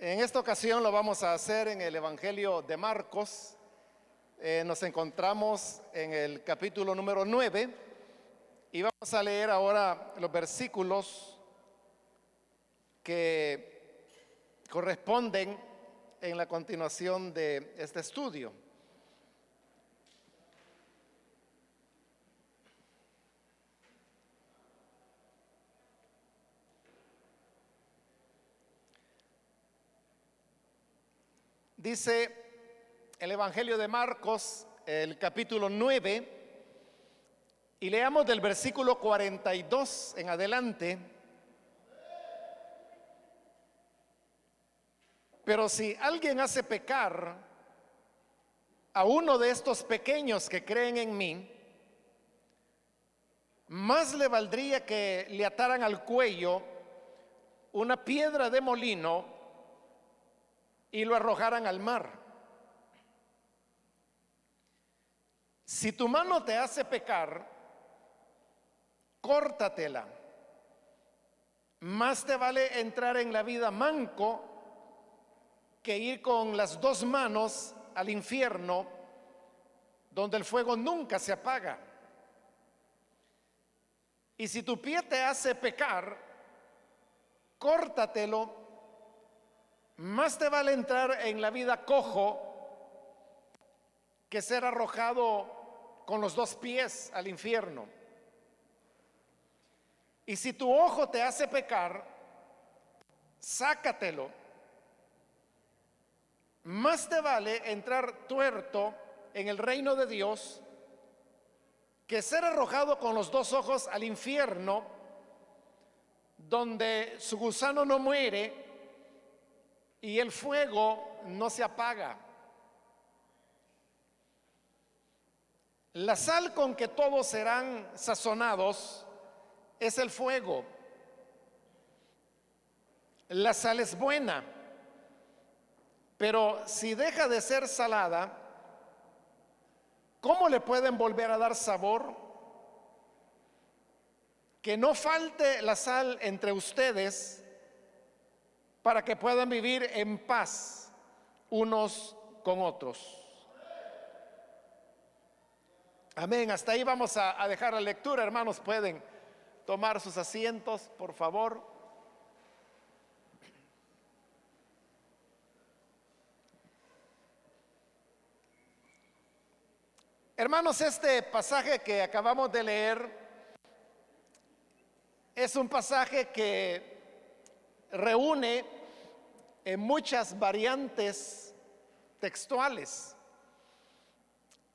En esta ocasión lo vamos a hacer en el Evangelio de Marcos. Nos encontramos en el capítulo número 9 y vamos a leer ahora los versículos que corresponden en la continuación de este estudio. Dice el Evangelio de Marcos, el capítulo 9, y leamos del versículo 42 en adelante. Pero si alguien hace pecar a uno de estos pequeños que creen en mí, más le valdría que le ataran al cuello una piedra de molino y lo arrojaran al mar. Si tu mano te hace pecar, córtatela. Más te vale entrar en la vida manco que ir con las dos manos al infierno, donde el fuego nunca se apaga. Y si tu pie te hace pecar, córtatelo. Más te vale entrar en la vida cojo que ser arrojado con los dos pies al infierno. Y si tu ojo te hace pecar, sácatelo. Más te vale entrar tuerto en el reino de Dios que ser arrojado con los dos ojos al infierno, donde su gusano no muere y el fuego no se apaga. La sal con que todos serán sazonados es el fuego. La sal es buena, pero si deja de ser salada, ¿cómo le pueden volver a dar sabor? Que no falte la sal entre ustedes para que puedan vivir en paz unos con otros. Amén. Hasta ahí vamos a dejar la lectura. Hermanos, pueden tomar sus asientos, por favor. Hermanos, este pasaje que acabamos de leer es un pasaje que reúne muchas variantes textuales.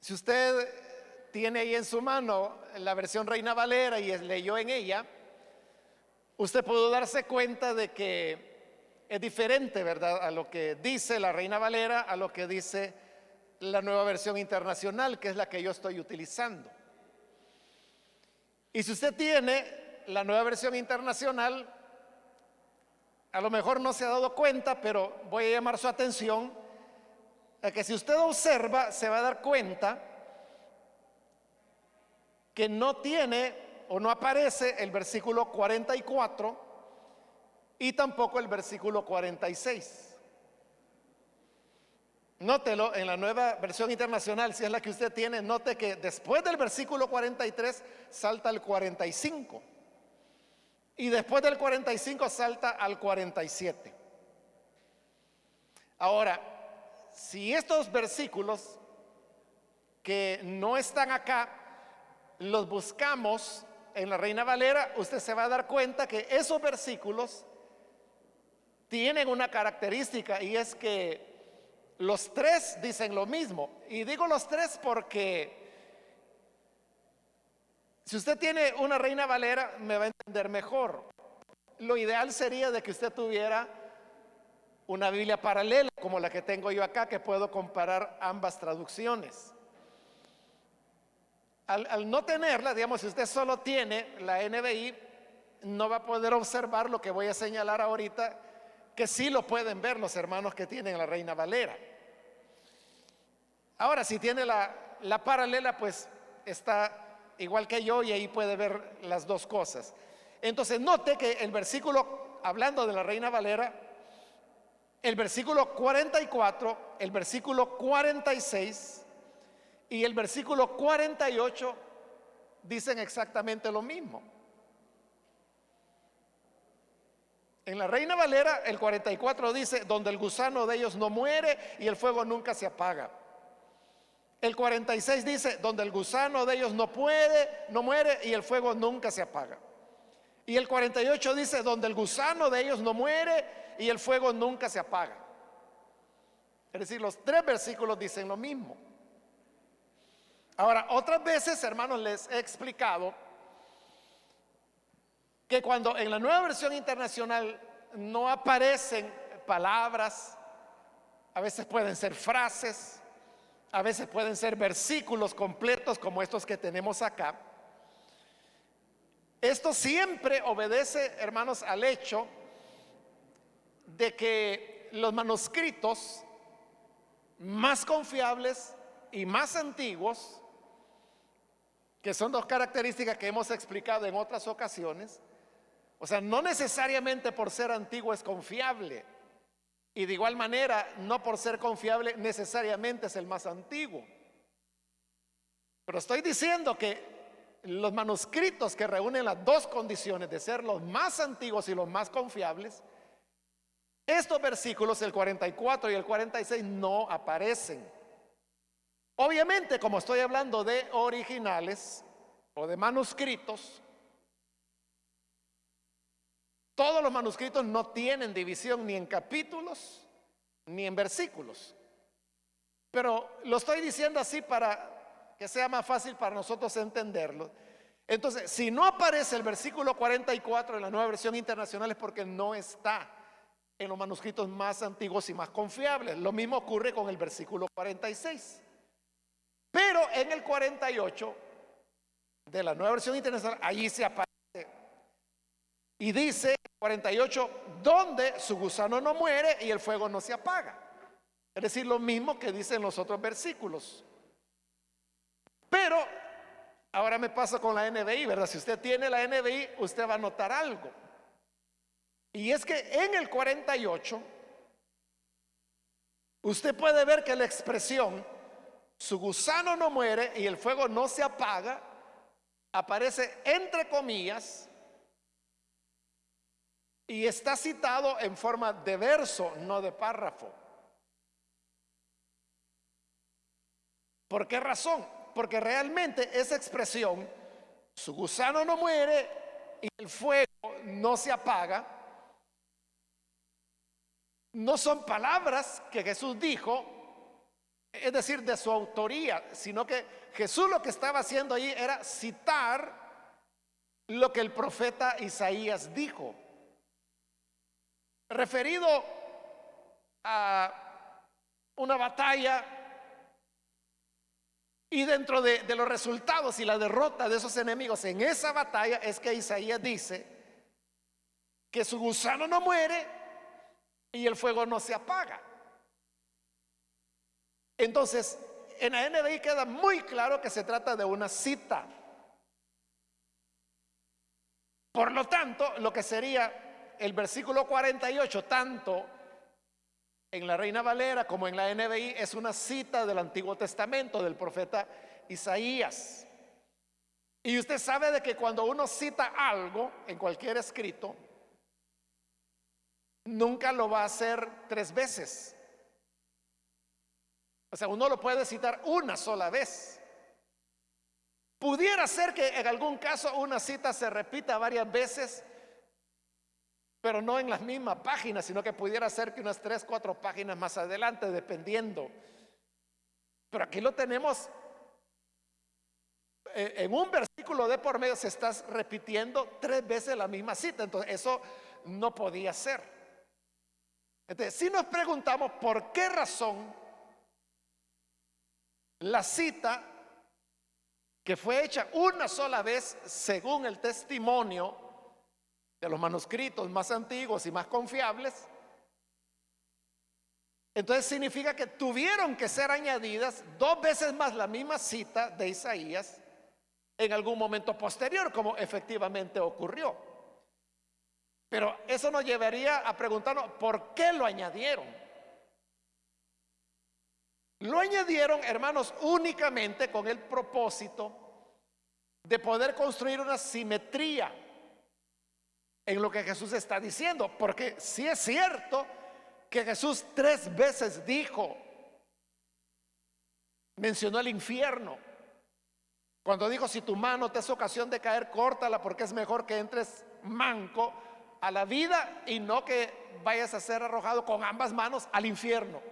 Si usted tiene ahí en su mano la versión Reina Valera y leyó en ella, usted puede darse cuenta de que es diferente, ¿verdad?, a lo que dice la Reina Valera, a lo que dice la Nueva Versión Internacional, que es la que yo estoy utilizando. Y si usted tiene la Nueva Versión Internacional, a lo mejor no se ha dado cuenta, pero voy a llamar su atención a que si usted observa, se va a dar cuenta que no tiene o no aparece el versículo 44 y tampoco el versículo 46. Nótelo en la Nueva Versión Internacional, si es la que usted tiene, note que después del versículo 43 salta el 45 y después del 45 salta al 47. Ahora, si estos versículos que no están acá los buscamos en la Reina Valera, usted se va a dar cuenta que esos versículos tienen una característica, y es que los tres dicen lo mismo. Y digo los tres porque si usted tiene una Reina Valera me va a entender mejor. Lo ideal sería de que usted tuviera una Biblia paralela como la que tengo yo acá, que puedo comparar ambas traducciones. Al no tenerla, digamos, si usted solo tiene la NBI, no va a poder observar lo que voy a señalar ahorita, que sí lo pueden ver los hermanos que tienen la Reina Valera. Ahora, si tiene la paralela, pues está igual que yo y ahí puede ver las dos cosas. Entonces, note que el versículo, hablando de la Reina Valera, el versículo 44, el versículo 46 y el versículo 48 dicen exactamente lo mismo. En la Reina Valera, el 44 dice: donde el gusano de ellos no muere y el fuego nunca se apaga. El 46 dice: donde el gusano de ellos no muere y el fuego nunca se apaga. Y el 48 dice: donde el gusano de ellos no muere y el fuego nunca se apaga. Es decir, los tres versículos dicen lo mismo. Ahora, otras veces, hermanos, les he explicado que cuando en la Nueva Versión Internacional no aparecen palabras, a veces pueden ser frases, a veces pueden ser versículos completos como estos que tenemos acá. Esto siempre obedece, hermanos, al hecho de que los manuscritos más confiables y más antiguos, que son dos características que hemos explicado en otras ocasiones, o sea, no necesariamente por ser antiguo es confiable, y de igual manera, no por ser confiable necesariamente es el más antiguo. Pero estoy diciendo que los manuscritos que reúnen las dos condiciones de ser los más antiguos y los más confiables, estos versículos, el 44 y el 46, no aparecen. Obviamente, como estoy hablando de originales o de manuscritos, todos los manuscritos no tienen división ni en capítulos ni en versículos. Pero lo estoy diciendo así para que sea más fácil para nosotros entenderlo. Entonces, si no aparece el versículo 44 en la Nueva Versión Internacional es porque no está en los manuscritos más antiguos y más confiables. Lo mismo ocurre con el versículo 46. Pero en el 48 de la Nueva Versión Internacional, allí se aparece y dice 48: donde su gusano no muere y el fuego no se apaga. Es decir, lo mismo que dicen los otros versículos. Pero ahora me paso con la NBI, ¿verdad? Si usted tiene la NBI, usted va a notar algo. Y es que en el 48 usted puede ver que la expresión su gusano no muere y el fuego no se apaga aparece entre comillas y está citado en forma de verso, no de párrafo. ¿Por qué razón? Porque realmente esa expresión, su gusano no muere y el fuego no se apaga, no son palabras que Jesús dijo, es decir, de su autoría, sino que Jesús lo que estaba haciendo ahí era citar lo que el profeta Isaías dijo, referido a una batalla, y dentro de los resultados y la derrota de esos enemigos en esa batalla es que Isaías dice que su gusano no muere y el fuego no se apaga. Entonces, en la NBI queda muy claro que se trata de una cita. Por lo tanto, lo que sería el versículo 48, tanto en la Reina Valera como en la NBI, es una cita del Antiguo Testamento, del profeta Isaías. Y usted sabe de que cuando uno cita algo en cualquier escrito, nunca lo va a hacer 3 veces. O sea, uno lo puede citar una sola vez. Pudiera ser que en algún caso una cita se repita varias veces, pero no en las mismas páginas, sino que pudiera ser que unas 3, 4 páginas más adelante, dependiendo. Pero aquí lo tenemos en un versículo de por medio, se está repitiendo 3 veces la misma cita. Entonces eso no podía ser. Entonces, si nos preguntamos por qué razón la cita, que fue hecha una sola vez según el testimonio de los manuscritos más antiguos y más confiables, entonces significa que tuvieron que ser añadidas 2 veces más la misma cita de Isaías en algún momento posterior, como efectivamente ocurrió. Pero eso nos llevaría a preguntarnos por qué lo añadieron. Lo añadieron, hermanos, únicamente con el propósito de poder construir una simetría en lo que Jesús está diciendo. Porque sí es cierto que Jesús 3 veces mencionó el infierno. Cuando dijo: si tu mano te es ocasión de caer, córtala, porque es mejor que entres manco a la vida y no que vayas a ser arrojado con ambas manos al infierno.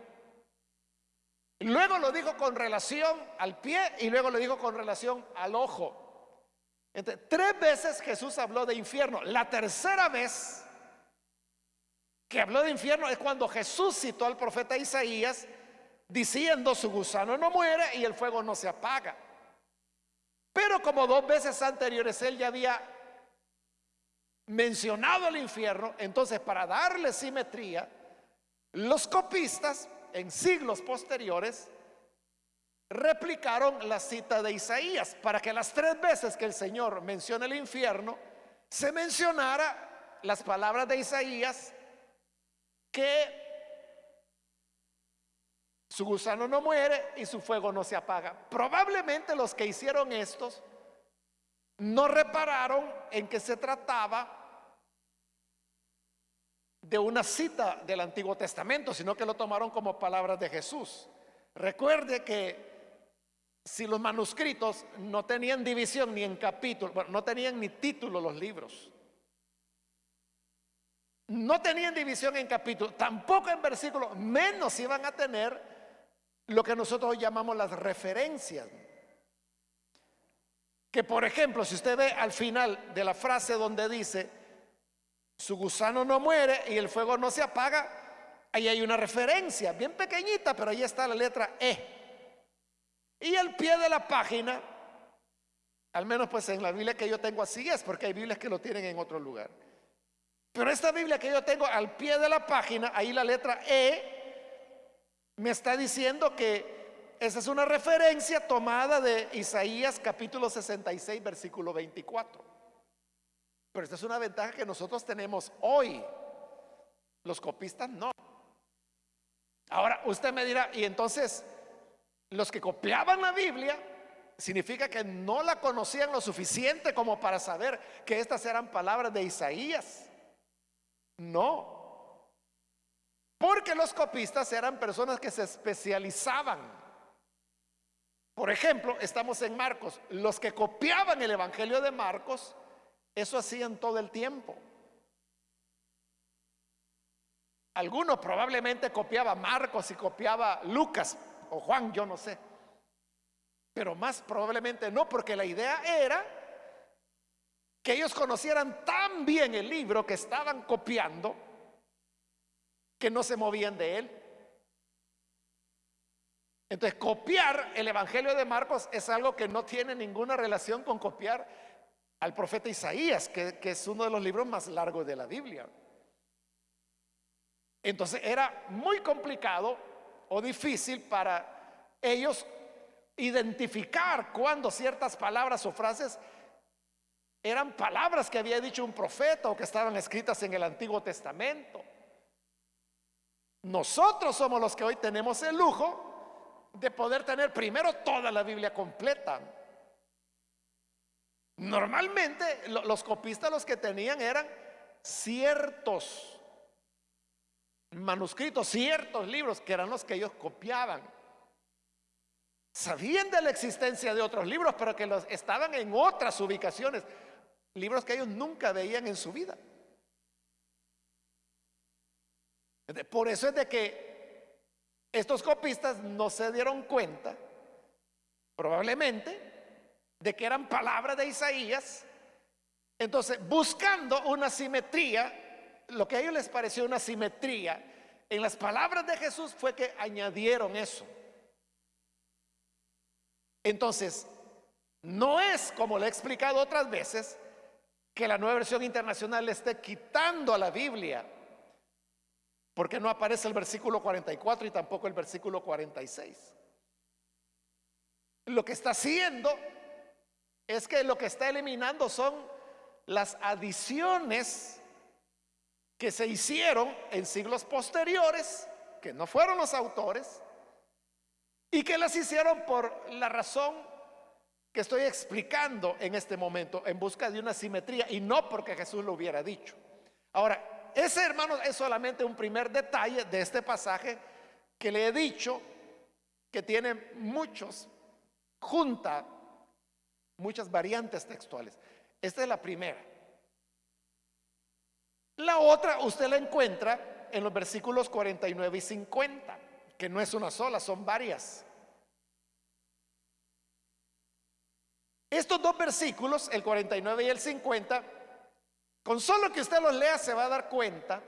Luego lo dijo con relación al pie y luego lo dijo con relación al ojo. Entonces, 3 veces Jesús habló de infierno. La tercera vez que habló de infierno es cuando Jesús citó al profeta Isaías diciendo: su gusano no muere y el fuego no se apaga. Pero como 2 veces anteriores él ya había mencionado el infierno, entonces, para darle simetría, los copistas en siglos posteriores replicaron la cita de Isaías, para que las 3 veces que el Señor menciona el infierno se mencionara las palabras de Isaías, que su gusano no muere y su fuego no se apaga. Probablemente los que hicieron estos no repararon en que se trataba de una cita del Antiguo Testamento, sino que lo tomaron como palabras de Jesús. Recuerde que si los manuscritos no tenían división ni en capítulos, bueno, no tenían ni título los libros, no tenían división en capítulos, tampoco en versículos, menos iban a tener lo que nosotros llamamos las referencias. Que, por ejemplo, si usted ve al final de la frase donde dice: su gusano no muere y el fuego no se apaga, ahí hay una referencia bien pequeñita, pero ahí está la letra E. Y al pie de la página, al menos pues en la Biblia que yo tengo así es, porque hay Biblias que lo tienen en otro lugar, pero esta Biblia que yo tengo, al pie de la página, ahí la letra E me está diciendo que esa es una referencia tomada de Isaías capítulo 66 versículo 24. Pero esta es una ventaja que nosotros tenemos hoy, los copistas no. Ahora usted me dirá: y entonces los que copiaban la Biblia, ¿significa que no la conocían lo suficiente como para saber que estas eran palabras de Isaías? No, porque los copistas eran personas que se especializaban. Por ejemplo, estamos en Marcos. Los que copiaban el Evangelio de Marcos, eso hacían todo el tiempo. Algunos probablemente copiaba Marcos y copiaba Lucas o Juan, yo no sé, pero más probablemente no, porque la idea era que ellos conocieran tan bien el libro que estaban copiando que no se movían de él. Entonces, copiar el Evangelio de Marcos es algo que no tiene ninguna relación con copiar al profeta Isaías, que es uno de los libros más largos de la Biblia. Entonces era muy complicado o difícil para ellos identificar cuando ciertas palabras o frases eran palabras que había dicho un profeta o que estaban escritas en el Antiguo Testamento. Nosotros somos los que hoy tenemos el lujo de poder tener primero toda la Biblia completa. Normalmente los copistas los que tenían eran ciertos manuscritos, ciertos libros que eran los que ellos copiaban. Sabían de la existencia de otros libros, pero que los estaban en otras ubicaciones, libros que ellos nunca veían en su vida. Por eso es de que estos copistas no se dieron cuenta, probablemente, de que eran palabras de Isaías. Entonces, buscando una simetría, lo que a ellos les pareció una simetría en las palabras de Jesús fue que añadieron eso. Entonces, no es como le he explicado otras veces que la Nueva Versión Internacional le esté quitando a la Biblia, porque no aparece el versículo 44 y tampoco el versículo 46. Lo que está haciendo es que lo que está eliminando son las adiciones que se hicieron en siglos posteriores, que no fueron los autores, y que las hicieron por la razón que estoy explicando en este momento, en busca de una simetría, y no porque Jesús lo hubiera dicho. Ahora, ese, hermanos, es solamente un primer detalle de este pasaje que le he dicho que tiene junta muchas variantes textuales. Esta es la primera. La otra usted la encuentra en los versículos 49 y 50, que no es una sola, son varias. Estos dos versículos, el 49 y el 50, con solo que usted los lea se va a dar cuenta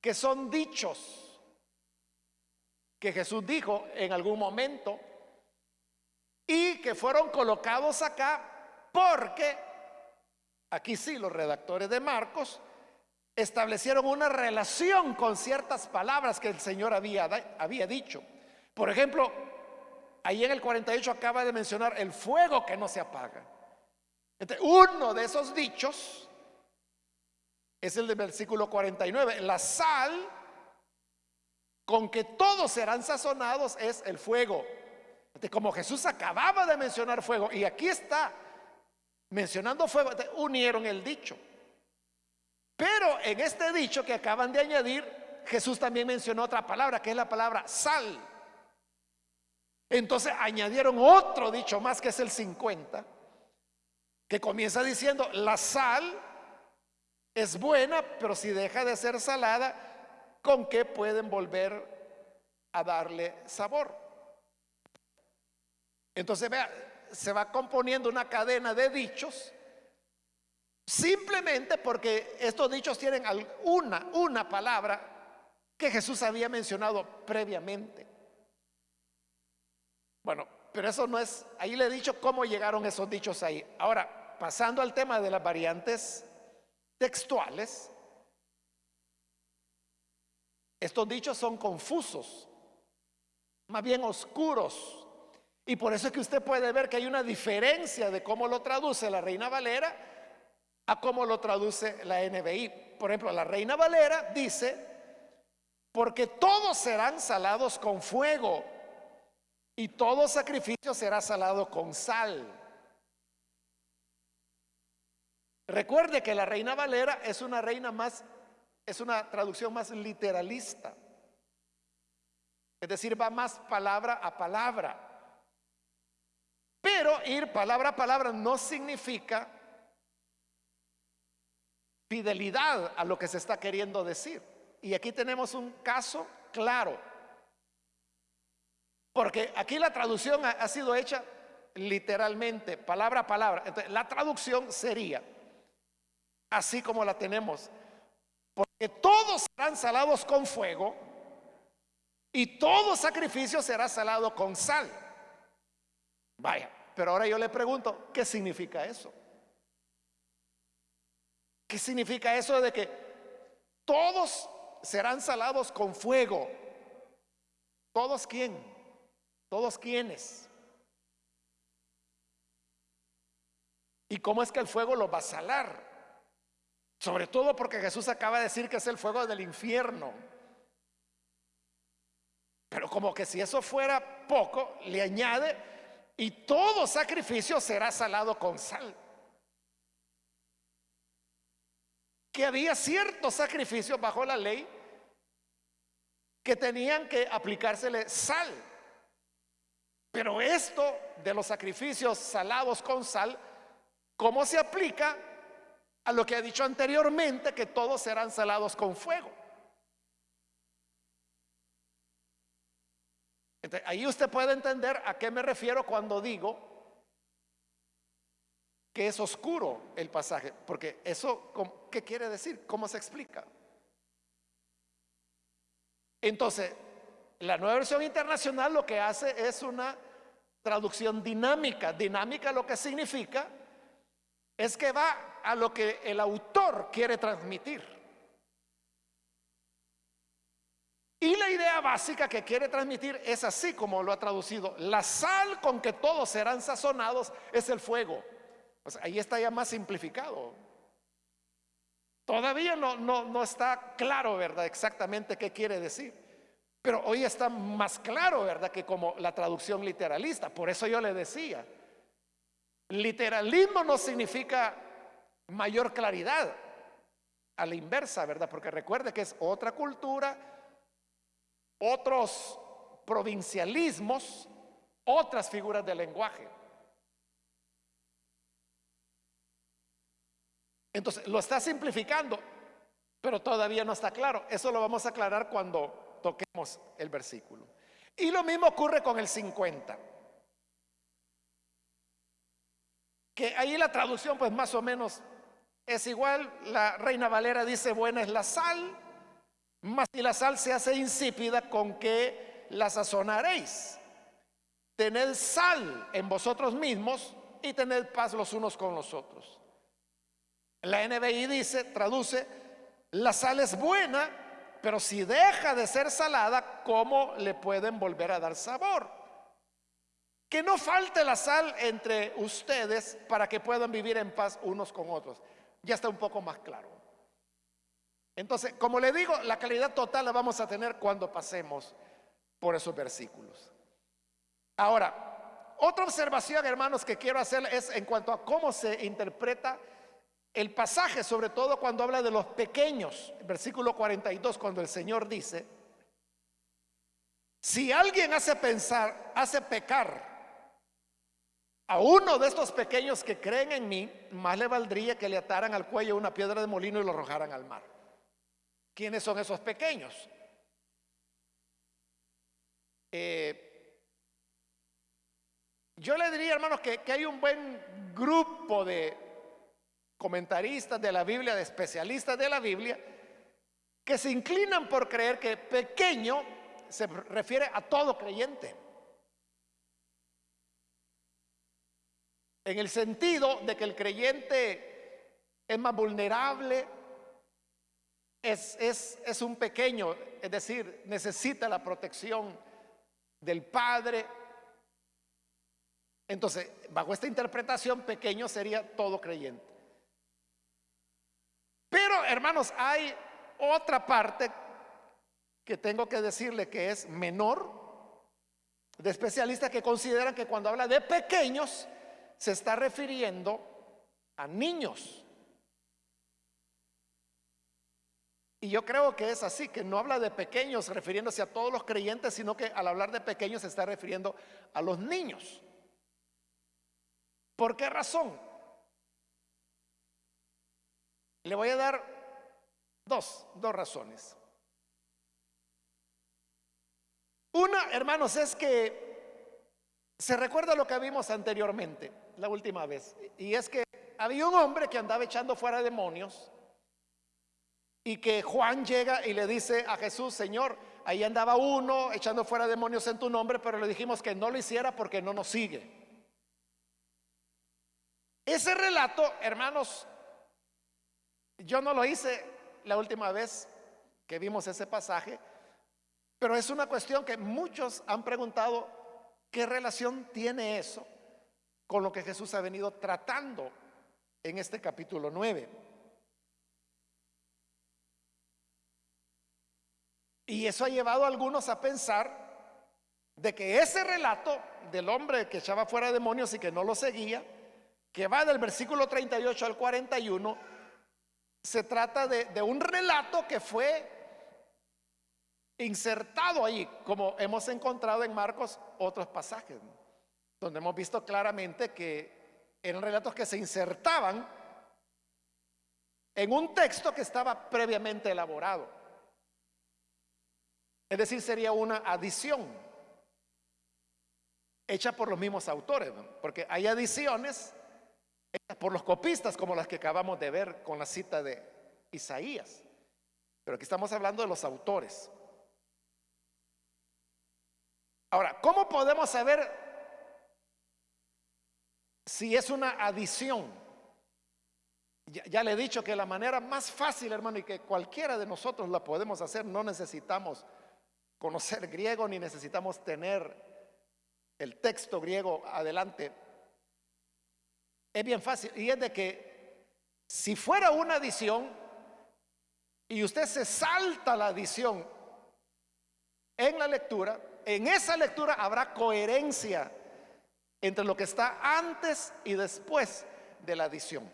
que son dichos que Jesús dijo en algún momento y que fueron colocados acá porque aquí sí los redactores de Marcos establecieron una relación con ciertas palabras que el Señor había dicho. Por ejemplo, ahí en el 48 acaba de mencionar el fuego que no se apaga. Entonces, uno de esos dichos es el del versículo 49. La sal con que todos serán sazonados es el fuego. Entonces, como Jesús acababa de mencionar fuego y aquí está mencionando fuego, unieron el dicho. Pero en este dicho que acaban de añadir, Jesús también mencionó otra palabra, que es la palabra sal. Entonces añadieron otro dicho más, que es el 50, que comienza diciendo: la sal es buena, pero si deja de ser salada, ¿con qué pueden volver a darle sabor? Entonces, vea, se va componiendo una cadena de dichos, simplemente porque estos dichos tienen una palabra que Jesús había mencionado previamente. Bueno, pero eso no es, ahí le he dicho cómo llegaron esos dichos ahí. Ahora, pasando al tema de las variantes textuales, estos dichos son confusos, más bien oscuros. Y por eso es que usted puede ver que hay una diferencia de cómo lo traduce la Reina Valera a cómo lo traduce la NBI. Por ejemplo, la Reina Valera dice: porque todos serán salados con fuego y todo sacrificio será salado con sal. Recuerde que la Reina Valera es una traducción más literalista, es decir, va más palabra a palabra. Pero ir palabra a palabra no significa fidelidad a lo que se está queriendo decir. Y aquí tenemos un caso claro, porque aquí la traducción ha sido hecha literalmente, palabra a palabra. Entonces, la traducción sería así como la tenemos: porque todos serán salados con fuego y todo sacrificio será salado con sal. Vaya, pero ahora yo le pregunto, ¿qué significa eso? ¿Qué significa eso de que todos serán salados con fuego? ¿Todos quién? ¿Todos quiénes? ¿Y cómo es que el fuego los va a salar? Sobre todo porque Jesús acaba de decir que es el fuego del infierno. Pero como que si eso fuera poco, le añade: y todo sacrificio será salado con sal. Que había ciertos sacrificios bajo la ley que tenían que aplicársele sal. Pero esto de los sacrificios salados con sal, ¿cómo se aplica a lo que he dicho anteriormente, que todos serán salados con fuego? Entonces, ahí usted puede entender a qué me refiero cuando digo que es oscuro el pasaje, porque eso, ¿qué quiere decir? ¿Cómo se explica? Entonces, la Nueva Versión Internacional lo que hace es una traducción dinámica. Dinámica lo que significa es que va a lo que el autor quiere transmitir. Y la idea básica que quiere transmitir es así como lo ha traducido: la sal con que todos serán sazonados es el fuego. O sea, ahí está ya más simplificado. Todavía no está claro, ¿verdad? Exactamente qué quiere decir. Pero hoy está más claro, ¿verdad? Que como la traducción literalista. Por eso yo le decía, literalismo no significa mayor claridad, a la inversa, ¿verdad? Porque recuerde que es otra cultura, otros provincialismos, otras figuras de lenguaje. Entonces, lo está simplificando, pero todavía no está claro. Eso lo vamos a aclarar cuando toquemos el versículo. Y lo mismo ocurre con el 50, que ahí la traducción pues más o menos es igual. La Reina Valera dice: buena es la sal, mas si la sal se hace insípida, ¿con qué la sazonaréis? Tened sal en vosotros mismos y tened paz los unos con los otros. La NBI dice, traduce: la sal es buena, pero si deja de ser salada, ¿cómo le pueden volver a dar sabor? Que no falte la sal entre ustedes para que puedan vivir en paz unos con otros. Ya está un poco más claro. Entonces, como le digo, la claridad total la vamos a tener cuando pasemos por esos versículos. Ahora, otra observación, hermanos, que quiero hacer es en cuanto a cómo se interpreta el pasaje, sobre todo cuando habla de los pequeños. Versículo 42, cuando el Señor dice: si alguien hace pecar a uno de estos pequeños que creen en mí, más le valdría que le ataran al cuello una piedra de molino y lo arrojaran al mar. ¿Quiénes son esos pequeños? Yo le diría, hermanos, que hay un buen grupo de comentaristas de la Biblia, de especialistas de la Biblia, que se inclinan por creer que pequeño se refiere a todo creyente, en el sentido de que el creyente es más vulnerable, es un pequeño, es decir, necesita la protección del Padre. Entonces, bajo esta interpretación, pequeño sería todo creyente. Pero, hermanos, hay otra parte que tengo que decirle que es menor, de especialistas que consideran que cuando habla de pequeños se está refiriendo a niños. Y yo creo que es así, que no habla de pequeños refiriéndose a todos los creyentes, sino que al hablar de pequeños se está refiriendo a los niños. ¿Por qué razón? Le voy a dar dos razones. Una, hermanos, es que se recuerda lo que vimos anteriormente, la última vez, y es que había un hombre que andaba echando fuera demonios y que Juan llega y le dice a Jesús: Señor, ahí andaba uno echando fuera demonios en tu nombre, pero le dijimos que no lo hiciera porque no nos sigue. Ese relato, hermanos, yo no lo hice la última vez que vimos ese pasaje, pero es una cuestión que muchos han preguntado: ¿qué relación tiene eso con lo que Jesús ha venido tratando en este capítulo 9? Y eso ha llevado a algunos a pensar de que ese relato del hombre que echaba fuera demonios y que no lo seguía, que va del versículo 38 al 41, se trata de un relato que fue insertado ahí, como hemos encontrado en Marcos otros pasajes, ¿no?, donde hemos visto claramente que eran relatos que se insertaban en un texto que estaba previamente elaborado. Es decir, sería una adición hecha por los mismos autores, ¿no?, porque hay adiciones hechas por los copistas, como las que acabamos de ver con la cita de Isaías, pero aquí estamos hablando de los autores. Ahora, ¿cómo podemos saber si es una adición? Ya le he dicho que la manera más fácil, hermano, y que cualquiera de nosotros la podemos hacer, no necesitamos conocer griego ni necesitamos tener el texto griego adelante. Es bien fácil, y es de que si fuera una adición, y usted se salta la adición en la lectura, en esa lectura habrá coherencia entre lo que está antes y después de la adición.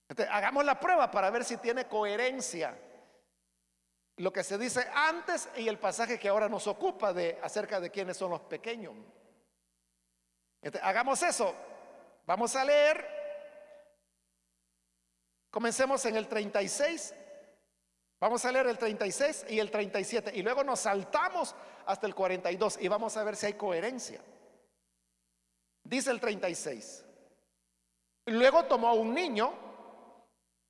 Entonces, hagamos la prueba para ver si tiene coherencia lo que se dice antes y el pasaje que ahora nos ocupa de acerca de quiénes son los pequeños. Entonces, hagamos eso. Vamos a leer. Comencemos en el 36. Vamos a leer el 36 y el 37 y luego nos saltamos hasta el 42 y vamos a ver si hay coherencia. Dice el 36: luego tomó a un niño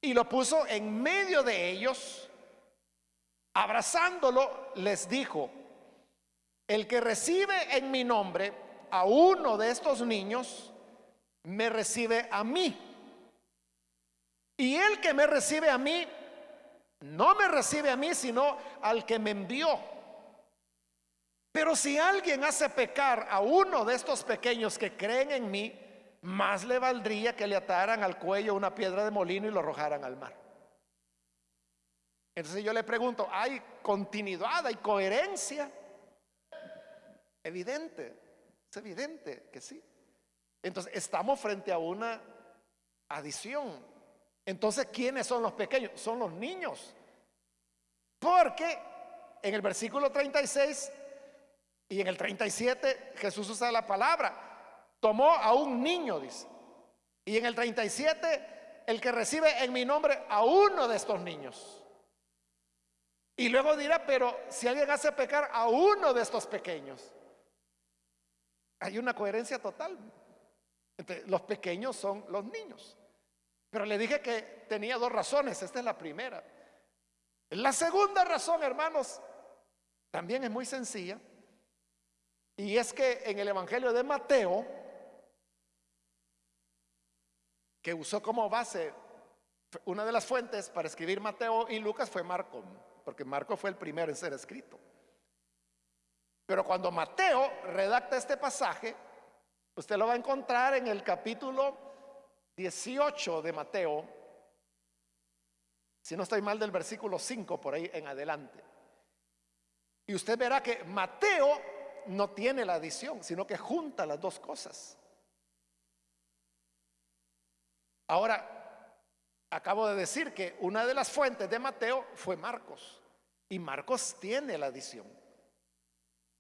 y lo puso en medio de ellos, abrazándolo les dijo: el que recibe en mi nombre a uno de estos niños, me recibe a mí, y el que me recibe a mí, no me recibe a mí, sino al que me envió. Pero si alguien hace pecar a uno de estos pequeños que creen en mí, más le valdría que le ataran al cuello una piedra de molino y lo arrojaran al mar. Entonces yo le pregunto, ¿hay continuidad, hay coherencia? Evidente, es evidente que sí. Entonces estamos frente a una adición. Entonces, ¿quiénes son los pequeños? Son los niños. Porque en el versículo 36 y en el 37 Jesús usa la palabra, tomó a un niño, dice. Y en el 37, el que recibe en mi nombre a uno de estos niños. Y luego dirá, pero si alguien hace pecar a uno de estos pequeños, hay una coherencia total. Entonces, los pequeños son los niños. Pero le dije que tenía dos razones. Esta es la primera. La segunda razón, hermanos, también es muy sencilla. Y es que en el Evangelio de Mateo, que usó como base, una de las fuentes para escribir Mateo y Lucas fue Marco, porque Marco fue el primero en ser escrito. Pero cuando Mateo redacta este pasaje, usted lo va a encontrar en el capítulo 18 de Mateo, si no estoy mal, del versículo 5 por ahí en adelante. Y usted verá que Mateo no tiene la adición, sino que junta las dos cosas. Ahora, acabo de decir que una de las fuentes de Mateo fue Marcos, y Marcos tiene la adición.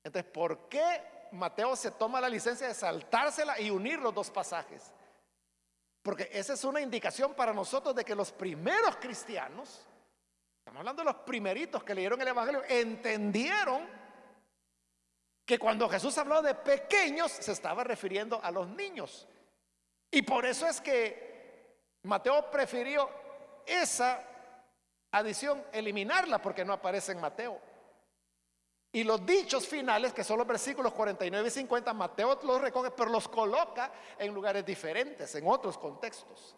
Entonces, ¿por qué Mateo se toma la licencia de saltársela y unir los dos pasajes? Porque esa es una indicación para nosotros de que los primeros cristianos, estamos hablando de los primeritos que leyeron el Evangelio, entendieron que cuando Jesús habló de pequeños se estaba refiriendo a los niños. Y por eso es que Mateo prefirió esa adición eliminarla, porque no aparece en Mateo. Y los dichos finales, que son los versículos 49 y 50, Mateo los recoge, pero los coloca en lugares diferentes, en otros contextos.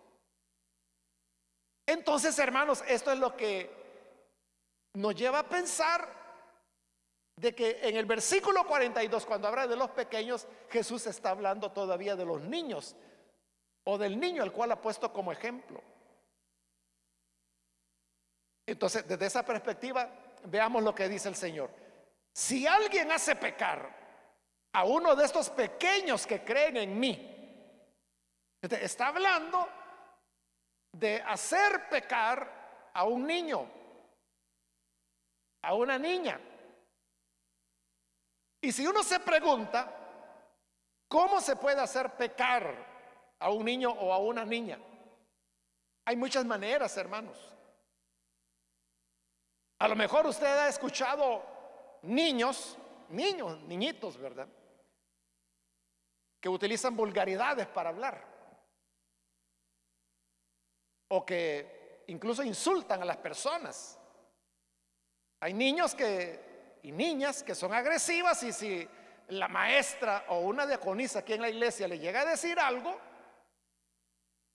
Entonces, hermanos, esto es lo que nos lleva a pensar de que en el versículo 42, cuando habla de los pequeños, Jesús está hablando todavía de los niños, o del niño al cual ha puesto como ejemplo. Entonces, desde esa perspectiva, veamos lo que dice el Señor. Si alguien hace pecar a uno de estos pequeños que creen en mí, está hablando de hacer pecar a un niño, a una niña. Y si uno se pregunta, ¿cómo se puede hacer pecar a un niño o a una niña? Hay muchas maneras, hermanos. A lo mejor usted ha escuchado niñitos, ¿verdad?, que utilizan vulgaridades para hablar, o que incluso insultan a las personas. Hay niños y niñas que son agresivas, y si la maestra o una diaconisa aquí en la iglesia le llega a decir algo,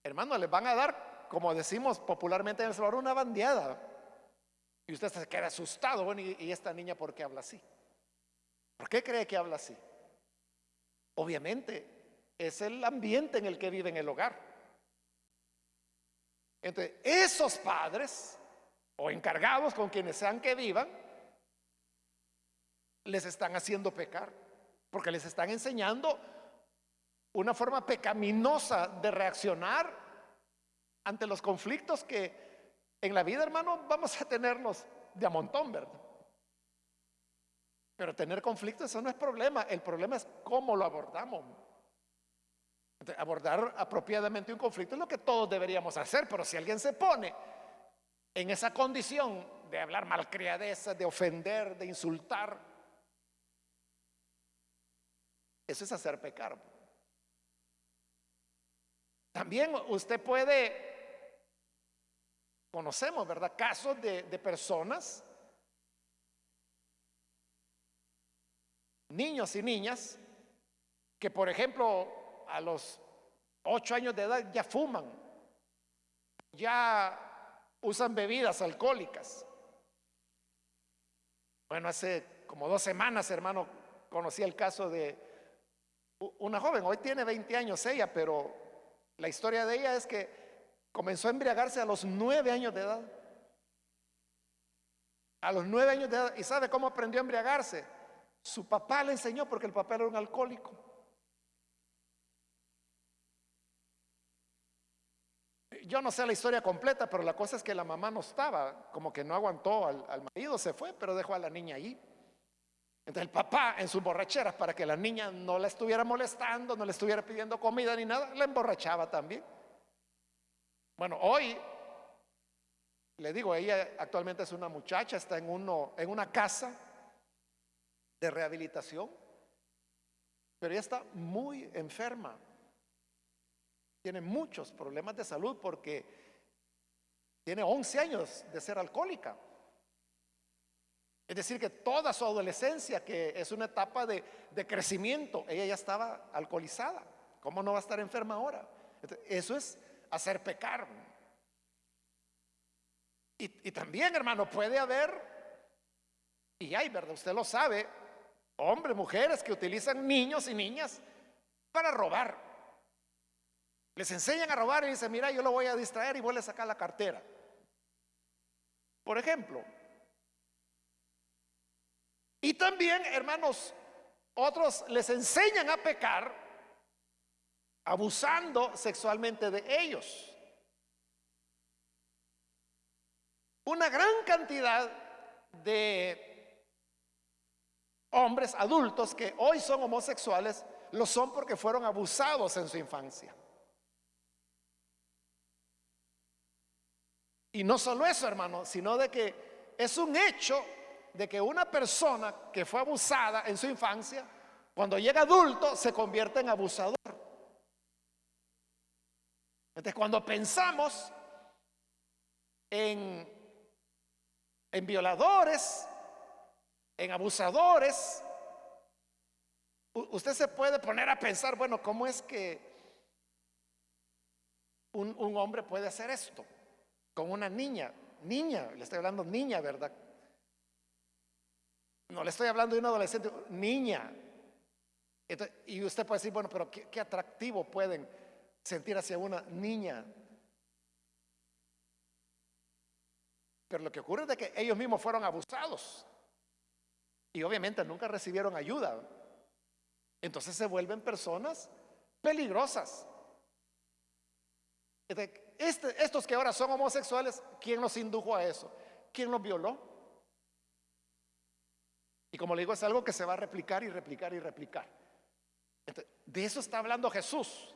hermano, les van a dar, como decimos popularmente en El Salvador, una bandeada. Y usted se queda asustado. Bueno, ¿y esta niña por qué habla así? ¿Por qué cree que habla así? Obviamente es el ambiente en el que vive en el hogar. Entonces, esos padres o encargados con quienes sean que vivan, les están haciendo pecar, porque les están enseñando una forma pecaminosa de reaccionar ante los conflictos que en la vida, hermano, vamos a tenerlos de a montón, ¿verdad? Pero tener conflictos, eso no es problema. El problema es cómo lo abordamos. Entonces, abordar apropiadamente un conflicto es lo que todos deberíamos hacer, pero si alguien se pone en esa condición de hablar malcriadeza, de ofender, de insultar, eso es hacer pecar. También usted puede, conocemos, ¿verdad?, casos de personas, niños y niñas, que por ejemplo a los 8 años de edad ya fuman, ya usan bebidas alcohólicas. Bueno, hace como 2 semanas, hermano, conocí el caso de una joven, hoy tiene 20 años ella, pero la historia de ella es que comenzó a embriagarse a los 9 años de edad. A los 9 años de edad. ¿Y sabe cómo aprendió a embriagarse? Su papá le enseñó, porque el papá era un alcohólico. Yo no sé la historia completa, pero la cosa es que la mamá no estaba, como que no aguantó al marido, se fue, pero dejó a la niña ahí. Entonces el papá, en sus borracheras, para que la niña no la estuviera molestando, no le estuviera pidiendo comida ni nada, la emborrachaba también. Bueno, hoy le digo, ella actualmente es una muchacha, está en una casa de rehabilitación, pero ella está muy enferma. Tiene muchos problemas de salud porque tiene 11 años de ser alcohólica. Es decir, que toda su adolescencia, que es una etapa de crecimiento, ella ya estaba alcoholizada. ¿Cómo no va a estar enferma ahora? Entonces, eso es hacer pecar. Y también, hermano, puede haber, y hay, ¿verdad? Usted lo sabe, hombres, mujeres que utilizan niños y niñas para robar. Les enseñan a robar y dicen, mira, yo lo voy a distraer y voy a sacar la cartera, por ejemplo. Y también, hermanos, otros les enseñan a pecar abusando sexualmente de ellos. Una gran cantidad de hombres adultos que hoy son homosexuales lo son porque fueron abusados en su infancia. Y no solo eso, hermano, sino de que es un hecho de que una persona que fue abusada en su infancia, cuando llega adulto, se convierte en abusador. Entonces, cuando pensamos en violadores, en abusadores, usted se puede poner a pensar, bueno, ¿cómo es que un hombre puede hacer esto con una niña? Niña, le estoy hablando niña, ¿verdad? No le estoy hablando de una adolescente, niña. Entonces, y usted puede decir, bueno, pero qué atractivo pueden sentir hacia una niña. Pero lo que ocurre es de que ellos mismos fueron abusados y obviamente nunca recibieron ayuda. Entonces se vuelven personas peligrosas. Estos que ahora son homosexuales, ¿quién los indujo a eso? ¿Quién los violó? Y como le digo, es algo que se va a replicar y replicar y replicar. Entonces, de eso está hablando Jesús.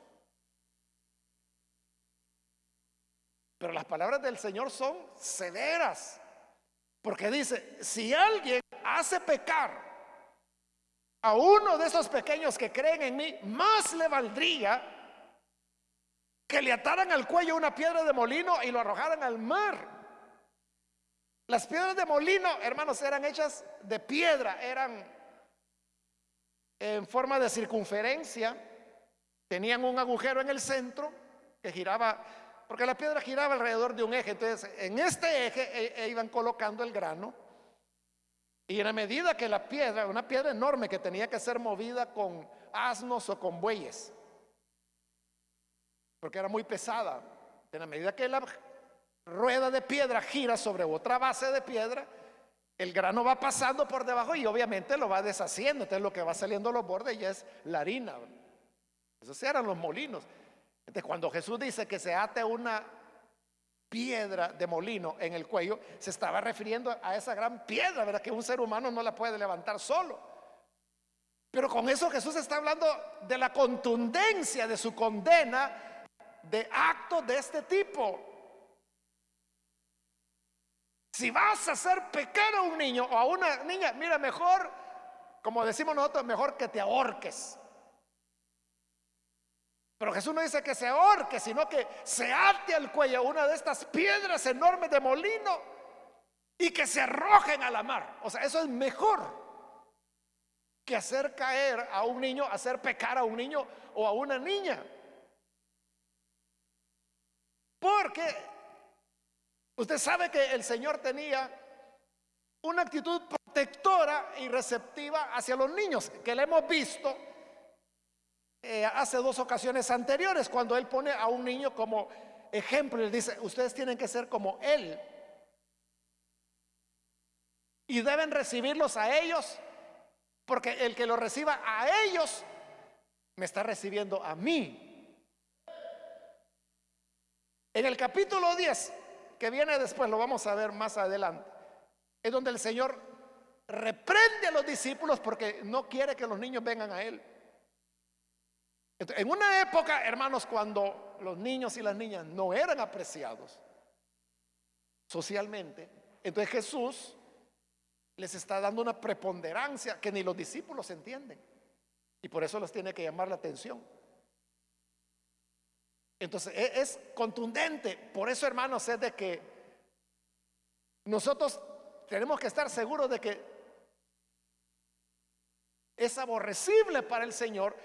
Pero las palabras del Señor son severas, porque dice, si alguien hace pecar a uno de esos pequeños que creen en mí, más le valdría que le ataran al cuello una piedra de molino y lo arrojaran al mar. Las piedras de molino, hermanos, eran hechas de piedra, eran en forma de circunferencia, tenían un agujero en el centro que giraba, porque la piedra giraba alrededor de un eje. Entonces, en este eje iban colocando el grano, y en la medida que la piedra, una piedra enorme que tenía que ser movida con asnos o con bueyes, porque era muy pesada, en la medida que la rueda de piedra gira sobre otra base de piedra, el grano va pasando por debajo y obviamente lo va deshaciendo. Entonces lo que va saliendo a los bordes ya es la harina. Esos eran los molinos. Entonces cuando Jesús dice que se ate una piedra de molino en el cuello, se estaba refiriendo a esa gran piedra, ¿verdad? Que un ser humano no la puede levantar solo. Pero con eso Jesús está hablando de la contundencia de su condena de actos de este tipo. Si vas a hacer pecar a un niño o a una niña, mira, mejor, como decimos nosotros, mejor que te ahorques. Pero Jesús no dice que se ahorque, sino que se ate al cuello una de estas piedras enormes de molino y que se arrojen a la mar. O sea, eso es mejor que hacer caer a un niño, hacer pecar a un niño o a una niña. Porque usted sabe que el Señor tenía una actitud protectora y receptiva hacia los niños, que le hemos visto hace 2 ocasiones anteriores, cuando Él pone a un niño como ejemplo y le dice: ustedes tienen que ser como Él y deben recibirlos a ellos, porque el que los reciba a ellos me está recibiendo a mí. En el capítulo 10 que viene después, lo vamos a ver más adelante, es donde el Señor reprende a los discípulos porque no quiere que los niños vengan a Él. Entonces, en una época, hermanos, cuando los niños y las niñas no eran apreciados socialmente, entonces Jesús les está dando una preponderancia que ni los discípulos entienden, y por eso los tiene que llamar la atención. Entonces es contundente. Por eso, hermanos, es de que nosotros tenemos que estar seguros de que es aborrecible para el Señor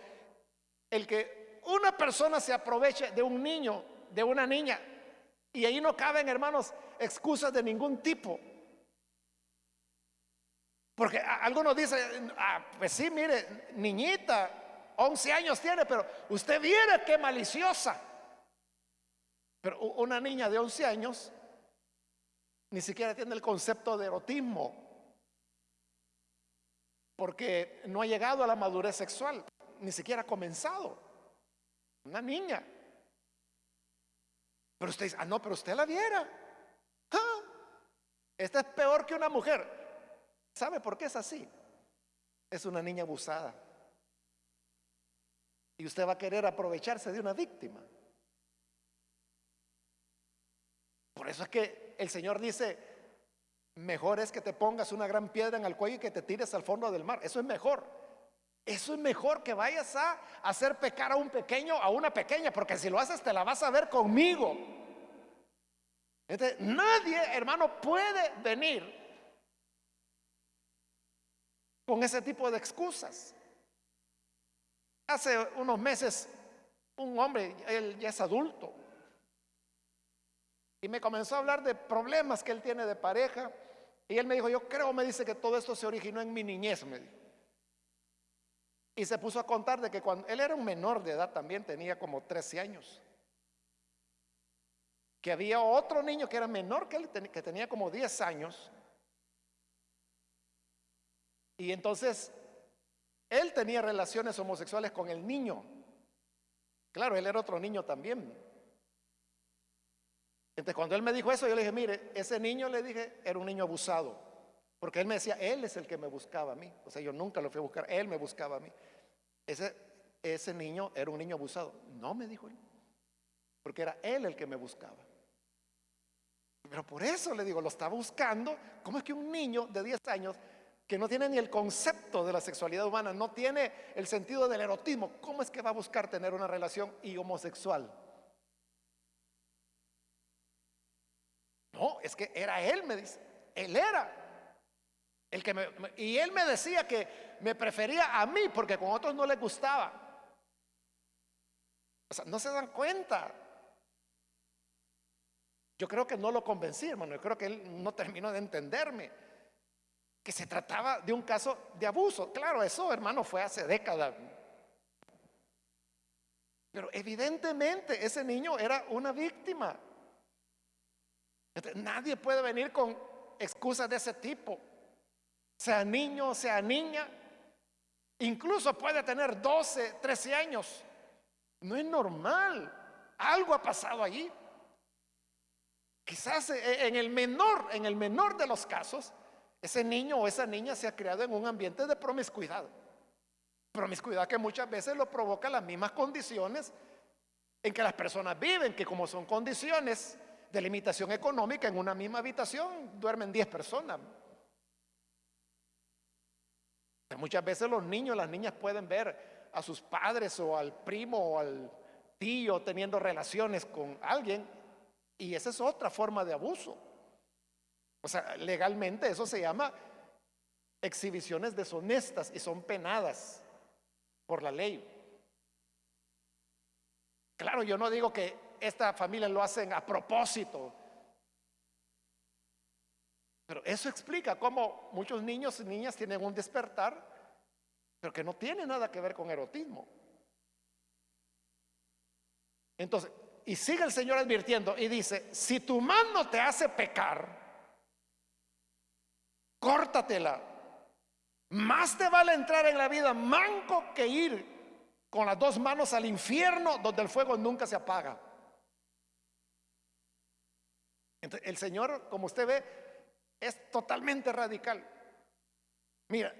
el que una persona se aproveche de un niño, de una niña, y ahí no caben, hermanos, excusas de ningún tipo. Porque algunos dicen: pues sí, mire, niñita, 11 años tiene, pero usted viera qué maliciosa. Pero una niña de 11 años ni siquiera tiene el concepto de erotismo, porque no ha llegado a la madurez sexual, ni siquiera ha comenzado. Una niña. Pero usted dice: no, pero usted la viera. Esta es peor que una mujer. ¿Sabe por qué es así? Es una niña abusada. Y usted va a querer aprovecharse de una víctima. Por eso es que el Señor dice: mejor es que te pongas una gran piedra en el cuello y que te tires al fondo del mar. Eso es mejor. Eso es mejor que vayas a hacer pecar a un pequeño, a una pequeña, porque si lo haces te la vas a ver conmigo. Entonces, nadie, hermano, puede venir con ese tipo de excusas. Hace unos meses un hombre, él ya es adulto, y me comenzó a hablar de problemas que él tiene de pareja. Y él me dijo: yo creo, me dice, que todo esto se originó en mi niñez, me dijo. Y se puso a contar de que cuando él era un menor de edad, también tenía como 13 años, que había otro niño que era menor que él, que tenía como 10 años. Y entonces él tenía relaciones homosexuales con el niño. Claro, él era otro niño también. Entonces cuando él me dijo eso, yo le dije: mire, ese niño, le dije, era un niño abusado. Porque él me decía: él es el que me buscaba a mí. O sea, yo nunca lo fui a buscar, él me buscaba a mí. Ese niño era un niño abusado. No, me dijo él, porque era él el que me buscaba. Pero por eso le digo, lo está buscando. ¿Cómo es que un niño de 10 años que no tiene ni el concepto de la sexualidad humana, no tiene el sentido del erotismo, cómo es que va a buscar tener una relación homosexual? No, es que era él, me dice. Él era el que y él me decía que me prefería a mí porque con otros no les gustaba. O sea, no se dan cuenta. Yo creo que no lo convencí, hermano. Yo creo que él no terminó de entenderme que se trataba de un caso de abuso. Claro, eso, hermano, fue hace décadas. Pero evidentemente ese niño era una víctima. Nadie puede venir con excusas de ese tipo, sea niño, sea niña, incluso puede tener 12, 13 años. No es normal, algo ha pasado allí. Quizás en el menor de los casos, ese niño o esa niña se ha criado en un ambiente de promiscuidad. Promiscuidad que muchas veces lo provoca las mismas condiciones en que las personas viven, que como son condiciones de limitación económica, en una misma habitación duermen 10 personas. Muchas veces los niños, las niñas pueden ver a sus padres o al primo o al tío teniendo relaciones con alguien, y esa es otra forma de abuso. O sea, legalmente eso se llama exhibiciones deshonestas y son penadas por la ley. Claro, yo no digo que esta familia lo hacen a propósito, pero eso explica cómo muchos niños y niñas tienen un despertar, pero que no tiene nada que ver con erotismo. Entonces, y sigue el Señor advirtiendo y dice: si tu mano te hace pecar, córtatela. Más te vale entrar en la vida manco que ir con las dos manos al infierno, donde el fuego nunca se apaga. Entonces, el Señor, como usted ve, es totalmente radical. Mira,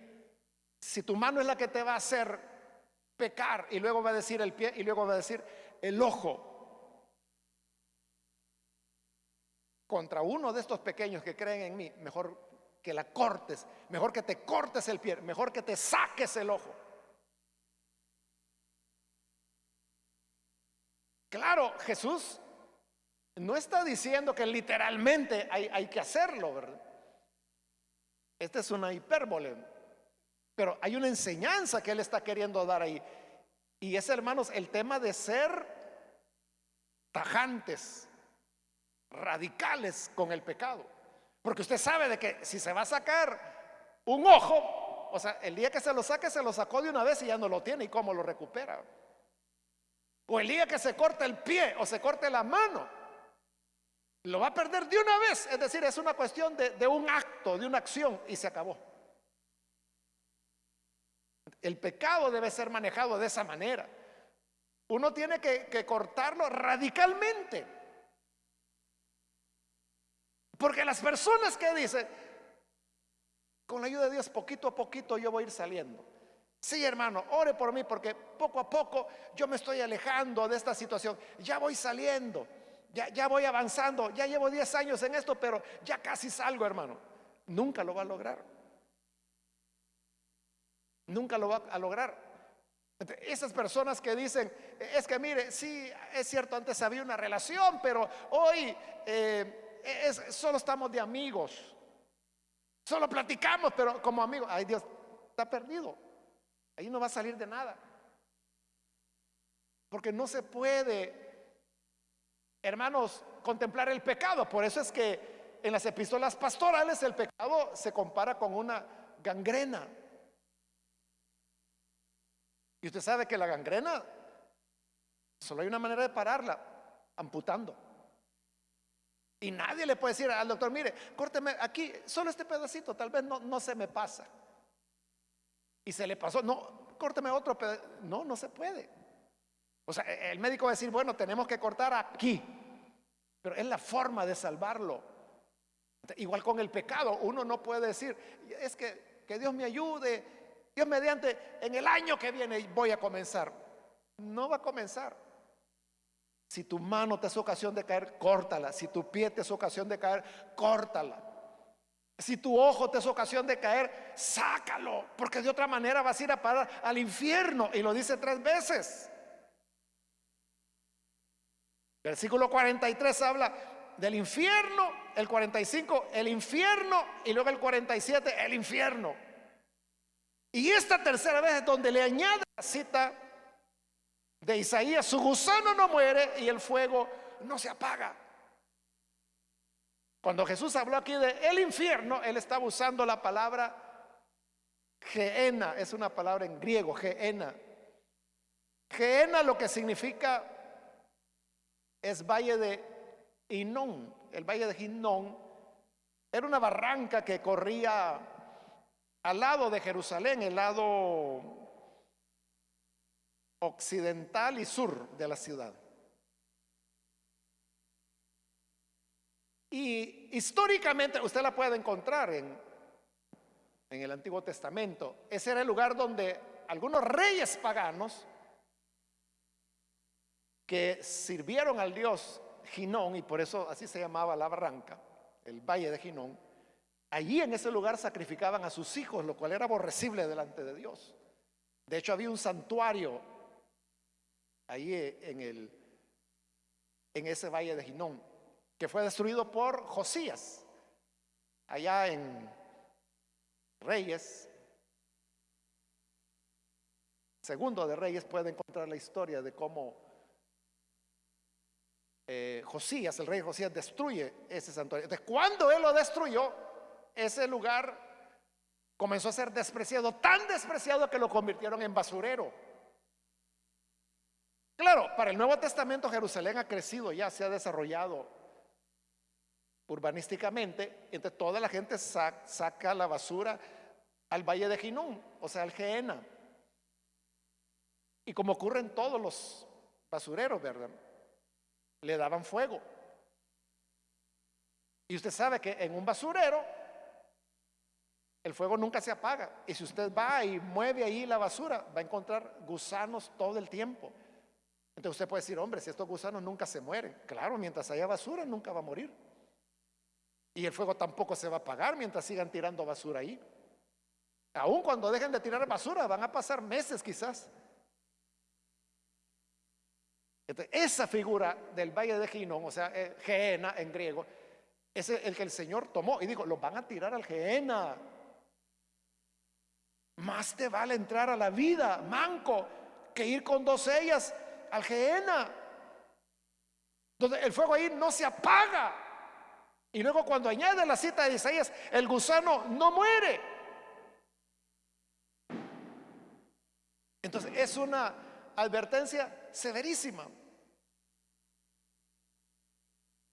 si tu mano es la que te va a hacer pecar, y luego va a decir el pie, y luego va a decir el ojo, contra uno de estos pequeños que creen en mí, mejor que la cortes, mejor que te cortes el pie, mejor que te saques el ojo. Claro, Jesús no está diciendo que literalmente hay que hacerlo, ¿verdad? Esta es una hipérbole, pero hay una enseñanza que él está queriendo dar ahí. Y es, hermanos, el tema de ser tajantes, radicales con el pecado. Porque usted sabe de que si se va a sacar un ojo, o sea, el día que se lo saque, se lo sacó de una vez y ya no lo tiene. ¿Y cómo lo recupera? O el día que se corte el pie o se corte la mano, lo va a perder de una vez. Es decir, es una cuestión de un acto, de una acción, y se acabó. El pecado debe ser manejado de esa manera. Uno tiene que cortarlo radicalmente. Porque las personas que dicen, con la ayuda de Dios, poquito a poquito yo voy a ir saliendo. Sí, hermano, ore por mí, porque poco a poco yo me estoy alejando de esta situación. Ya voy saliendo, ya voy avanzando, ya llevo 10 años en esto, pero ya casi salgo, hermano. Nunca lo va a lograr. Nunca lo va a lograr. Esas personas que dicen, es que mire, sí, es cierto, antes había una relación, pero hoy solo estamos de amigos. Solo platicamos, pero como amigos. Ay, Dios, está perdido. Ahí no va a salir de nada. Porque no se puede, hermanos, contemplar el pecado. Por eso es que en las epístolas pastorales el pecado se compara con una gangrena. Y usted sabe que la gangrena solo hay una manera de pararla: amputando. Y nadie le puede decir al doctor: mire, córteme aquí solo este pedacito, tal vez no se me pasa. Y se le pasó, no, córteme otro pedacito. No se puede. O sea, el médico va a decir: bueno, tenemos que cortar aquí, pero es la forma de salvarlo. Igual con el pecado, uno no puede decir: es que Dios me ayude, Dios mediante, en el año que viene voy a comenzar. No va a comenzar. Si tu mano te es ocasión de caer, córtala. Si tu pie te es ocasión de caer, córtala. Si tu ojo te es ocasión de caer, sácalo, porque de otra manera vas a ir a parar al infierno. Y lo dice 3 veces. Versículo 43 habla del infierno, el 45 el infierno, y luego el 47 el infierno. Y esta tercera vez es donde le añade la cita de Isaías: su gusano no muere y el fuego no se apaga. Cuando Jesús habló aquí de el infierno, él estaba usando la palabra Gehenna. Es una palabra en griego, Gehenna. Gehenna lo que significa es valle de Hinnom. el valle de Hinón, era una barranca que corría al lado de Jerusalén, el lado occidental y sur de la ciudad. Y históricamente usted la puede encontrar en el Antiguo Testamento. Ese era el lugar donde algunos reyes paganos que sirvieron al dios Ginón, y por eso así se llamaba la barranca, el valle de Ginón, allí en ese lugar sacrificaban a sus hijos, lo cual era aborrecible delante de Dios. De hecho, había un santuario ahí en ese valle de Ginón, que fue destruido por Josías, allá en Reyes, segundo de Reyes, puede encontrar la historia de cómo Josías, el rey Josías, destruye ese santuario. Entonces, cuando él lo destruyó, ese lugar comenzó a ser despreciado, tan despreciado que lo convirtieron en basurero. Claro, para el Nuevo Testamento Jerusalén ha crecido, ya se ha desarrollado urbanísticamente, entonces toda la gente saca la basura al valle de Ginón, o sea, al Gehenna. Y como ocurre en todos los basureros, ¿verdad? Le daban fuego. Y usted sabe que en un basurero el fuego nunca se apaga. Y si usted va y mueve ahí la basura, va a encontrar gusanos todo el tiempo. Entonces usted puede decir, hombre, si estos gusanos nunca se mueren. Claro, mientras haya basura nunca va a morir. Y el fuego tampoco se va a apagar mientras sigan tirando basura ahí. Aún cuando dejen de tirar basura, van a pasar meses quizás. Entonces, esa figura del valle de Ginón, o sea, Gehenna en griego, es el que el Señor tomó y dijo, los van a tirar al Gehenna. Más te vale entrar a la vida, manco, que ir con dos ellas al Gehenna, donde el fuego ahí no se apaga. Y luego cuando añade la cita de Isaías, el gusano no muere. Entonces es una advertencia severísima.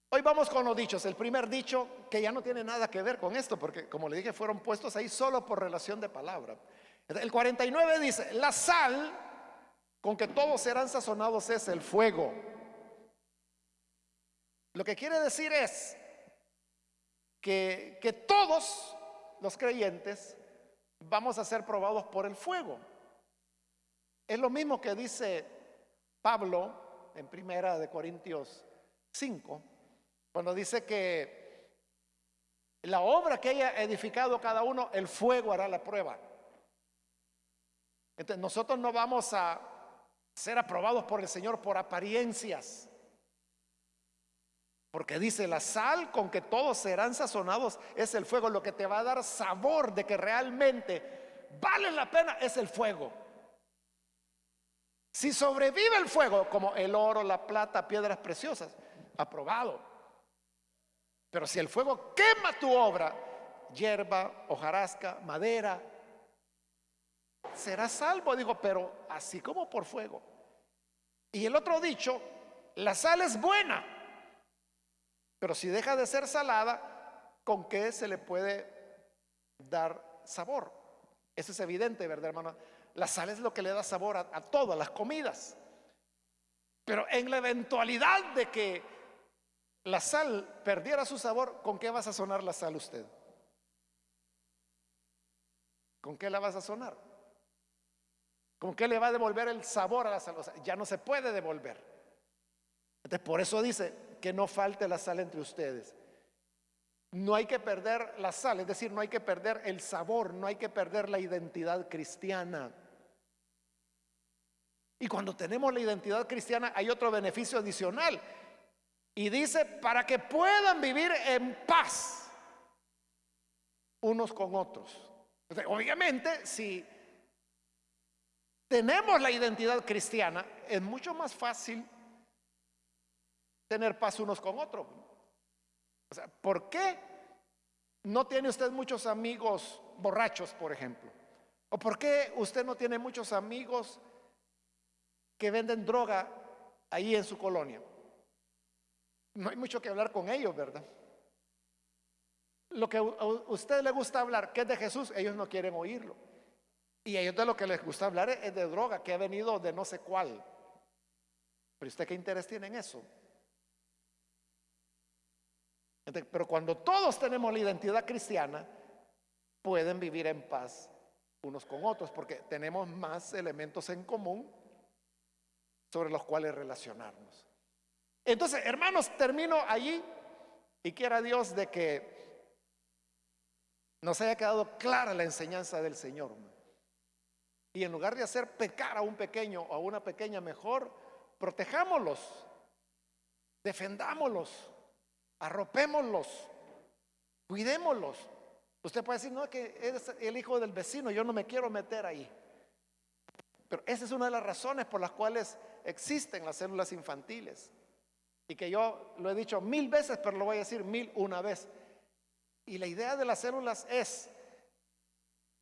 Hoy vamos con los dichos. El primer dicho, que ya no tiene nada que ver con esto, porque como le dije, fueron puestos ahí solo por relación de palabra. El 49 dice, la sal con que todos serán sazonados es el fuego. Lo que quiere decir es que todos los creyentes vamos a ser probados por el fuego. Es lo mismo que dice Pablo en Primera de Corintios 5, cuando dice que la obra que haya edificado cada uno, el fuego hará la prueba. Entonces nosotros no vamos a ser aprobados por el Señor por apariencias, porque dice, la sal con que todos serán sazonados es el fuego. Lo que te va a dar sabor de que realmente vale la pena es el fuego. Si sobrevive el fuego, como el oro, la plata, piedras preciosas, aprobado. Pero si el fuego quema tu obra, hierba, hojarasca, madera, serás salvo. Digo, pero así como por fuego. Y el otro dicho, la sal es buena, pero si deja de ser salada, ¿con qué se le puede dar sabor? Eso es evidente, ¿verdad, hermano? La sal es lo que le da sabor a todas las comidas. Pero en la eventualidad de que la sal perdiera su sabor, ¿con qué va a sazonar la sal usted? ¿Con qué la va a sazonar? ¿Con qué le va a devolver el sabor a la sal? O sea, ya no se puede devolver. Entonces, por eso dice que no falte la sal entre ustedes. No hay que perder la sal, es decir, no hay que perder el sabor, no hay que perder la identidad cristiana. Y cuando tenemos la identidad cristiana hay otro beneficio adicional. Y dice, para que puedan vivir en paz unos con otros. Entonces, obviamente, si tenemos la identidad cristiana, es mucho más fácil tener paz unos con otros. O sea, ¿por qué no tiene usted muchos amigos borrachos, por ejemplo? ¿O por qué usted no tiene muchos amigos que venden droga ahí en su colonia? no hay mucho que hablar con ellos, ¿verdad? Lo que a usted le gusta hablar, que es de Jesús, ellos no quieren oírlo. Y a ellos de lo que les gusta hablar es de droga, que ha venido de no sé cuál. Pero usted, ¿qué interés tiene en eso? Pero cuando todos tenemos la identidad cristiana, pueden vivir en paz unos con otros, porque tenemos más elementos en común sobre los cuales relacionarnos. Entonces, hermanos, termino allí, y quiera Dios de que nos haya quedado clara la enseñanza del Señor. Y en lugar de hacer pecar a un pequeño o a una pequeña, mejor protejámoslos, defendámoslos, arropémoslos, cuidémoslos. Usted puede decir, no, es que es el hijo del vecino, yo no me quiero meter ahí. Pero esa es una de las razones por las cuales existen las células infantiles. Y que yo lo he dicho 1000 veces, pero lo voy a decir 1001 vez. Y la idea de las células es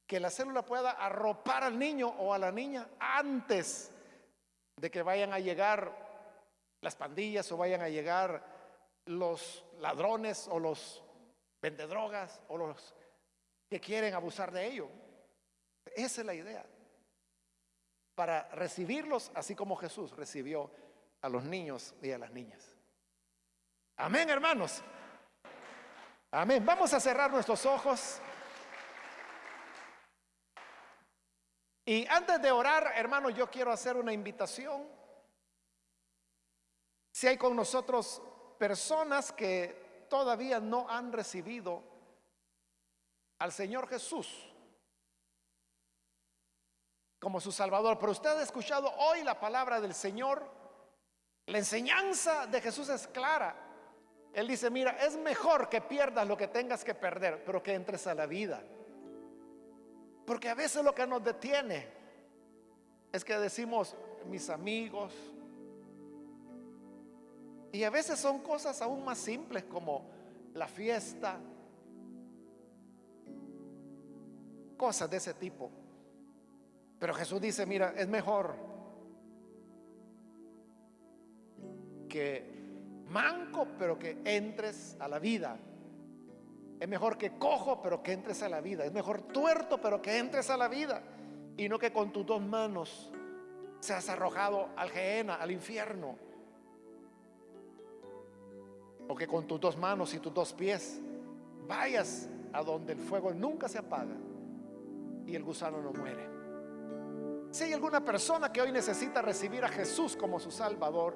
que la célula pueda arropar al niño o a la niña antes de que vayan a llegar las pandillas o vayan a llegar los ladrones o los vendedrogas o los que quieren abusar de ello. Esa es la idea, para recibirlos así como Jesús recibió a los niños y a las niñas. Amén, hermanos. Amén. Vamos a cerrar nuestros ojos. Y antes de orar, hermanos, yo quiero hacer una invitación. Si hay con nosotros personas que todavía no han recibido al Señor Jesús como su Salvador, pero usted ha escuchado hoy la palabra del Señor, la enseñanza de Jesús es clara. Él dice, mira, es mejor que pierdas lo que tengas que perder, pero que entres a la vida. Porque a veces lo que nos detiene es que decimos, mis amigos, y a veces son cosas aún más simples como la fiesta, cosas de ese tipo. Pero Jesús dice, mira, es mejor que manco, pero que entres a la vida. Es mejor que cojo, pero que entres a la vida. Es mejor tuerto, pero que entres a la vida. Y no que con tus 2 manos seas arrojado al Gehenna, al infierno. O que con tus 2 manos y tus 2 pies vayas a donde el fuego nunca se apaga y el gusano no muere. Si hay alguna persona que hoy necesita recibir a Jesús como su Salvador,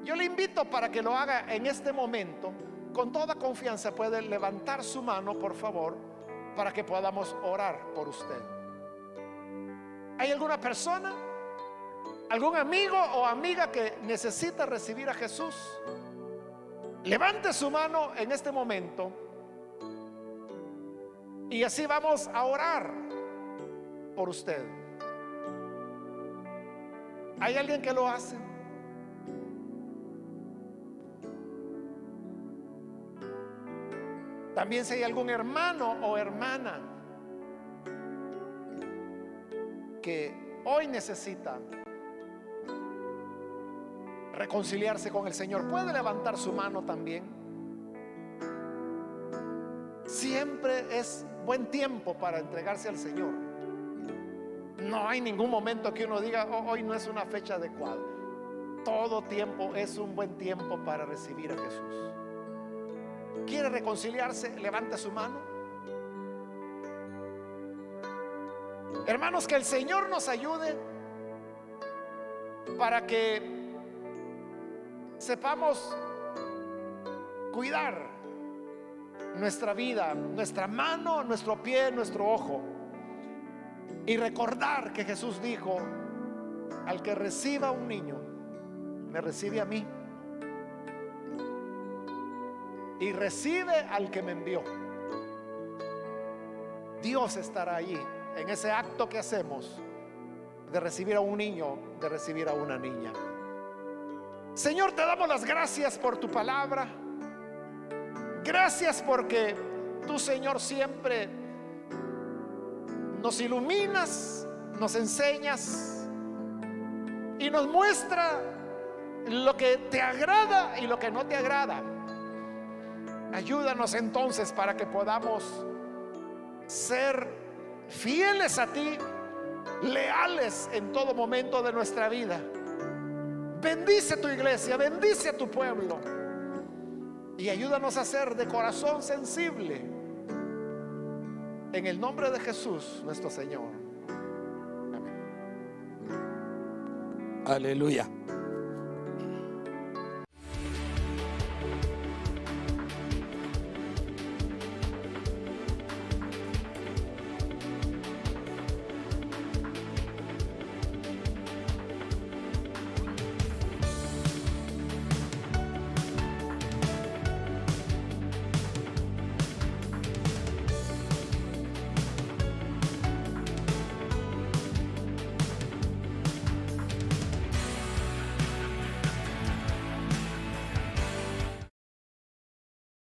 yo le invito para que lo haga en este momento. Con toda confianza puede levantar su mano, por favor, para que podamos orar por usted. ¿Hay alguna persona, algún amigo o amiga que necesita recibir a Jesús? Levante su mano en este momento y así vamos a orar por usted. ¿Hay alguien que lo hace? También si hay algún hermano o hermana que hoy necesita reconciliarse con el Señor, puede levantar su mano también. Siempre es buen tiempo para entregarse al Señor. No hay ningún momento que uno diga, oh, hoy no es una fecha adecuada. Todo tiempo es un buen tiempo para recibir a Jesús. ¿Quiere reconciliarse? Levante su mano. Hermanos, que el Señor nos ayude para que sepamos cuidar nuestra vida, nuestra mano, nuestro pie, nuestro ojo, y recordar que Jesús dijo, al que reciba un niño, me recibe a mí, y recibe al que me envió. Dios estará allí en ese acto que hacemos de recibir a un niño, de recibir a una niña. Señor, te damos las gracias por tu palabra. Gracias porque tú, Señor, siempre nos iluminas, nos enseñas y nos muestra lo que te agrada y lo que no te agrada. Ayúdanos entonces para que podamos ser fieles a ti, leales en todo momento de nuestra vida. Bendice tu iglesia, bendice a tu pueblo y ayúdanos a ser de corazón sensible. En el nombre de Jesús, nuestro Señor. Amén. Aleluya.